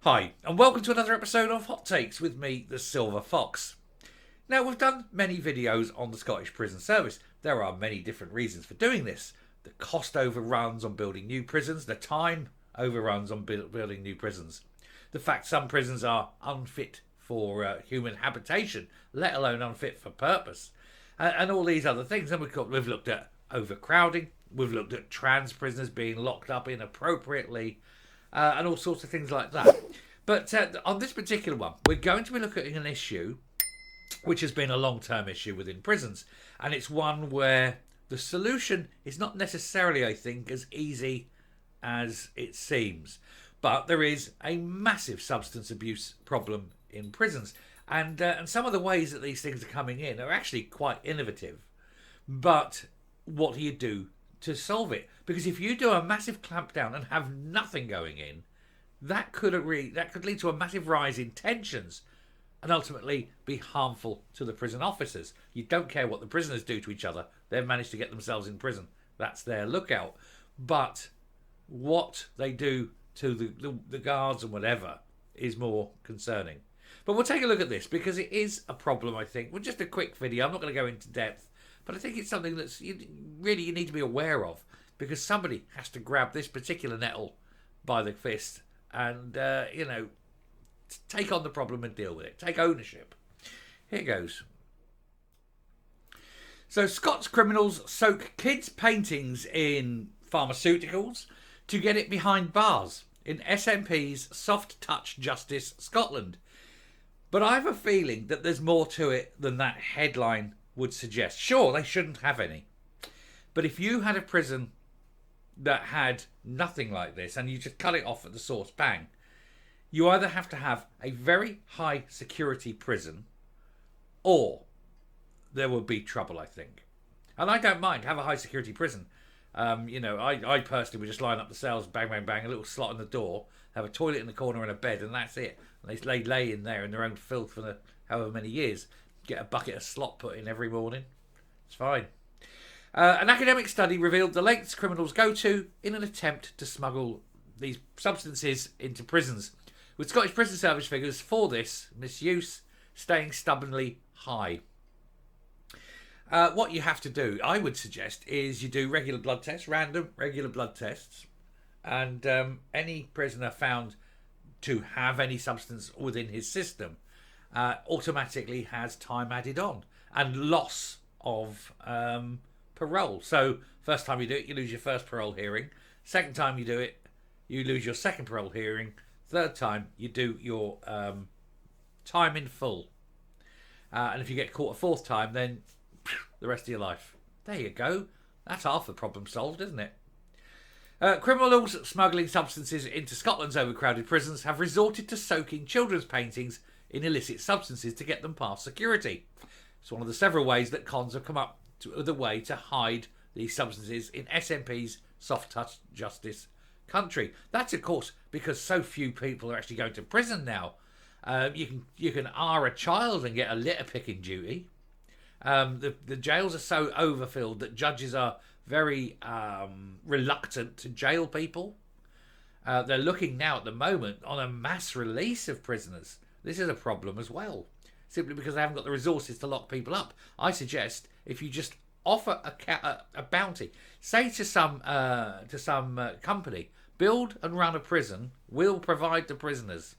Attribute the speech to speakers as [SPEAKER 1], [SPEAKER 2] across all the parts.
[SPEAKER 1] Hi, and welcome to another episode of Hot Takes with me, the Silver Fox. Now, we've done many videos on the Scottish Prison Service. There are many different reasons for doing this. The cost overruns on building new prisons, the time overruns on building new prisons, the fact some prisons are unfit for human habitation, let alone unfit for purpose, and all these other things. And we've looked at overcrowding, we've looked at trans prisoners being locked up inappropriately, and all sorts of things like that. But on this particular one, we're going to be looking at an issue which has been a long-term issue within prisons. And it's one where the solution is not necessarily, I think, as easy as it seems. But there is a massive substance abuse problem in prisons. And some of the ways that these things are coming in are actually quite innovative. But what do you do to solve it? Because if you do a massive clampdown and have nothing going in, that could lead to a massive rise in tensions and ultimately be harmful to the prison officers. You don't care what the prisoners do to each other. They've managed to get themselves in prison. That's their lookout. But what they do to the guards and whatever is more concerning. But we'll take a look at this because it is a problem, I think. Well, just a quick video. I'm not going to go into depth. But I think it's something that's you need to be aware of, because somebody has to grab this particular nettle by the fist and, take on the problem and deal with it. Take ownership. Here goes. So Scots criminals soak kids' paintings in pharmaceuticals to get it behind bars in SNP's Soft Touch Justice Scotland. But I have a feeling that there's more to it than that headline would suggest. Sure, they shouldn't have any. But if you had a prison that had nothing like this and you just cut it off at the source, bang, you either have to have a very high security prison or there will be trouble, I think. And I don't mind, have a high security prison. I personally would just line up the cells, bang, bang, bang, a little slot in the door, have a toilet in the corner and a bed, and that's it. And they lay in there in their own filth for however many years. Get a bucket of slop put in every morning. It's fine. An academic study revealed the lengths criminals go to in an attempt to smuggle these substances into prisons, with Scottish Prison Service figures for this misuse staying stubbornly high. What you have to do, I would suggest, is you do regular blood tests, random regular blood tests, and any prisoner found to have any substance within his system automatically has time added on and loss of parole. So first time you do it, you lose your first parole hearing. Second time you do it, you lose your second parole hearing. Third time you do your time in full. And if you get caught a fourth time, then the rest of your life. There you go. That's half the problem solved, isn't it? Criminals smuggling substances into Scotland's overcrowded prisons have resorted to soaking children's paintings in illicit substances to get them past security. It's one of the several ways that cons have come up with a way to hide these substances in SNP's Soft Touch Justice country. That's, of course, because so few people are actually going to prison now. You can R a child and get a litter picking duty. The jails are so overfilled that judges are very reluctant to jail people. They're looking now at the moment on a mass release of prisoners. This is a problem as well, simply because they haven't got the resources to lock people up. I suggest if you just offer a bounty, say to some company, build and run a prison, we'll provide the prisoners.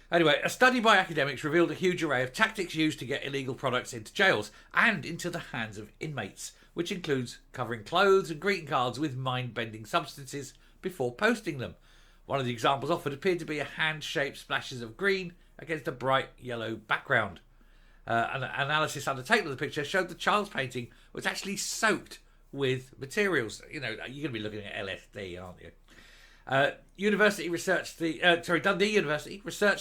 [SPEAKER 1] Anyway, a study by academics revealed a huge array of tactics used to get illegal products into jails and into the hands of inmates, which includes covering clothes and greeting cards with mind-bending substances before posting them. One of the examples offered appeared to be a hand-shaped splashes of green against a bright yellow background. An analysis undertaken of the picture showed the child's painting was actually soaked with materials. You know, you're going to be looking at LSD, aren't you? Dundee University researched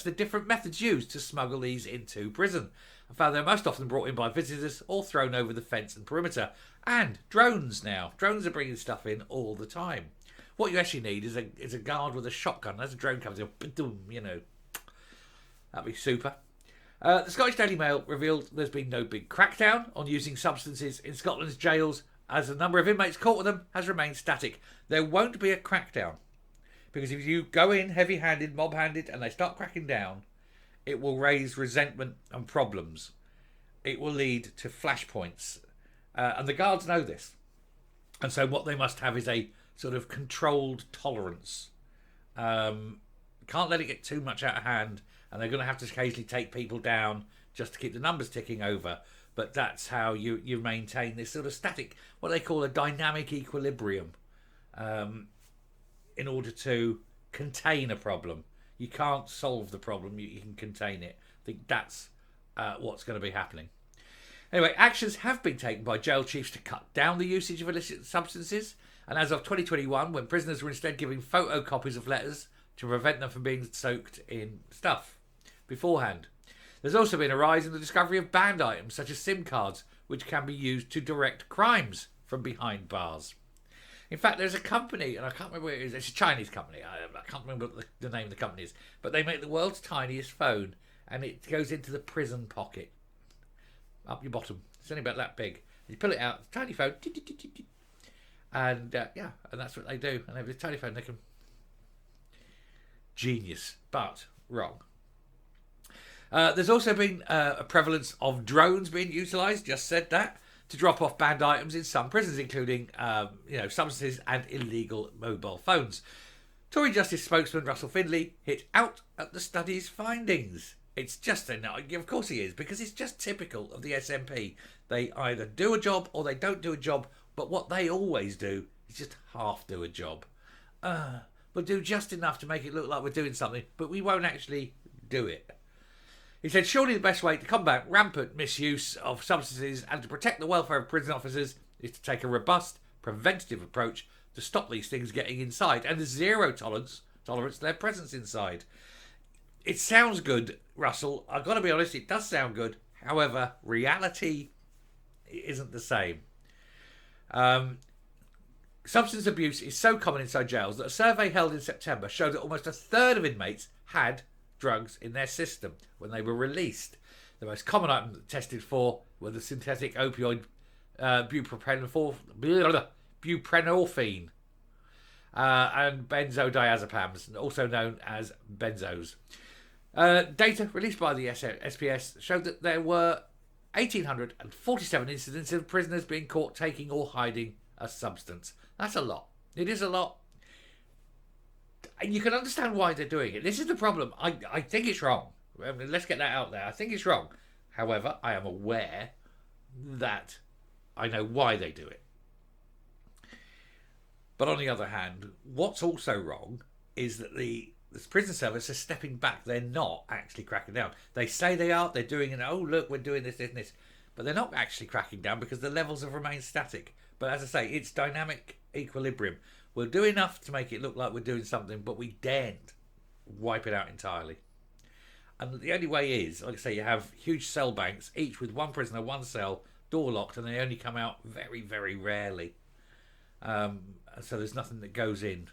[SPEAKER 1] the different methods used to smuggle these into prison and found they're most often brought in by visitors or thrown over the fence and perimeter. And drones now. Drones are bringing stuff in all the time. What you actually need is a guard with a shotgun. As a drone comes in, that'd be super. The Scottish Daily Mail revealed there's been no big crackdown on using substances in Scotland's jails, as the number of inmates caught with them has remained static. There won't be a crackdown. Because if you go in heavy-handed, mob-handed, and they start cracking down, it will raise resentment and problems. It will lead to flashpoints. And the guards know this. And so what they must have is a sort of controlled tolerance. Can't let it get too much out of hand, and they're going to have to occasionally take people down just to keep the numbers ticking over. But that's how you maintain this sort of static, what they call a dynamic equilibrium, in order to contain a problem. You can't solve the problem, you can contain it. I think that's what's going to be happening. Anyway, actions have been taken by jail chiefs to cut down the usage of illicit substances. And as of 2021, when prisoners were instead given photocopies of letters to prevent them from being soaked in stuff beforehand. There's also been a rise in the discovery of banned items such as SIM cards, which can be used to direct crimes from behind bars. In fact, there's a company, and I can't remember where it is, it's a Chinese company, I can't remember what the name of the company is, but they make the world's tiniest phone, and it goes into the prison pocket, up your bottom. It's only about that big. You pull it out, tiny phone, and and that's what they do. And they have a tiny phone, they can... Genius, but wrong. There's also been a prevalence of drones being utilised, just said that, to drop off banned items in some prisons, including substances and illegal mobile phones. Tory Justice spokesman Russell Findlay hit out at the study's findings. It's just of course he is, because it's just typical of the SNP. They either do a job or they don't do a job, but what they always do is just half do a job. We'll do just enough to make it look like we're doing something, but we won't actually do it. He said, surely the best way to combat rampant misuse of substances and to protect the welfare of prison officers is to take a robust, preventative approach to stop these things getting inside, and there's zero tolerance to their presence inside. It sounds good, Russell. I've got to be honest, it does sound good. However, reality isn't the same. Substance abuse is so common inside jails that a survey held in September showed that almost a third of inmates had drugs in their system when they were released. The most common item tested for were the synthetic opioid buprenorphine and benzodiazepams, also known as benzos. Data released by the SPS showed that there were 1,847 incidents of prisoners being caught taking or hiding a substance. That's a lot. It is a lot. And you can understand why they're doing it. This is the problem. I think it's wrong. I mean, let's get that out there. I think it's wrong. However, I am aware that I know why they do it. But on the other hand, what's also wrong is that the prison service is stepping back. They're not actually cracking down. They say they are. They're doing it. Oh, look, we're doing this, this, and this. But they're not actually cracking down because the levels have remained static. But as I say, it's dynamic equilibrium. We'll do enough to make it look like we're doing something, but we daren't wipe it out entirely. And the only way is, like I say, you have huge cell banks, each with one prisoner, one cell, door locked, and they only come out very, very rarely. So there's nothing that goes in.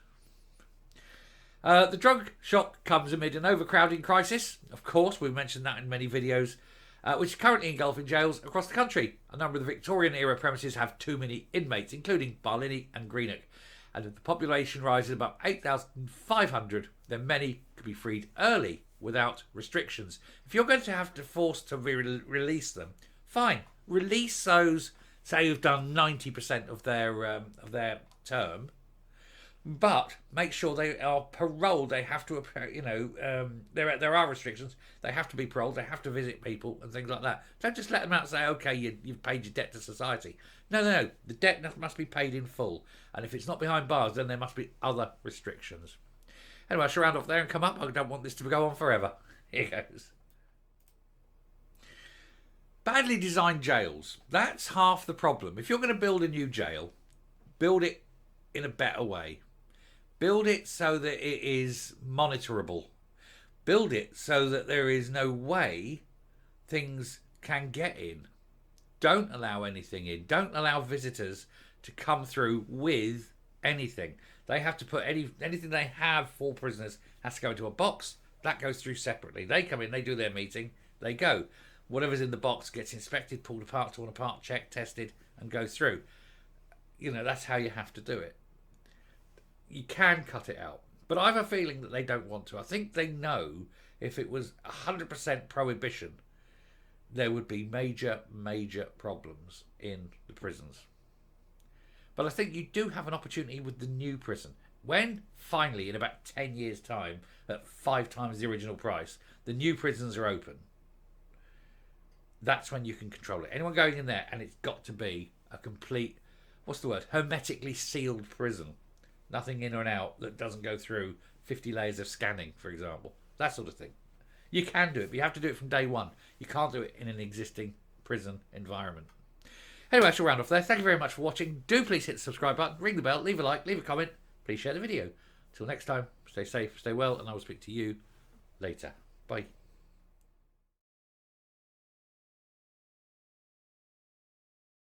[SPEAKER 1] The drug shock comes amid an overcrowding crisis. Of course, we've mentioned that in many videos, which is currently engulfing jails across the country. A number of the Victorian-era premises have too many inmates, including Barlinnie and Greenock. And if the population rises above 8,500, then many could be freed early without restrictions. If you're going to have to force to release them, fine. Release those, say you've done 90% of their term, but make sure they are paroled. They have to, there are restrictions. They have to be paroled. They have to visit people and things like that. Don't just let them out and say, okay, you've paid your debt to society. No. The debt must be paid in full. And if it's not behind bars, then there must be other restrictions. Anyway, I shall round off there and come up. I don't want this to go on forever. Here goes. Badly designed jails. That's half the problem. If you're going to build a new jail, build it in a better way. Build it so that it is monitorable. Build it so that there is no way things can get in. Don't allow anything in. Don't allow visitors to come through with anything. They have to put anything they have for prisoners has to go into a box. That goes through separately. They come in, they do their meeting, they go. Whatever's in the box gets inspected, pulled apart, torn apart, checked, tested, and goes through. That's how you have to do it. You can cut it out, But I have a feeling that they don't want to. I think they know if it was 100% prohibition, there would be major, major problems in the prisons. But I think you do have an opportunity with the new prison. When finally, in about 10 years' time, at 5 times the original price, the new prisons are open, that's when you can control it. Anyone going in there, and it's got to be a complete, what's the word, hermetically sealed prison. Nothing in or out that doesn't go through 50 layers of scanning, for example. That sort of thing. You can do it, but you have to do it from day one. You can't do it in an existing prison environment. Anyway, I shall round off there. Thank you very much for watching. Do please hit the subscribe button, ring the bell, leave a like, leave a comment. Please share the video. Till next time, stay safe, stay well, and I will speak to you later. Bye.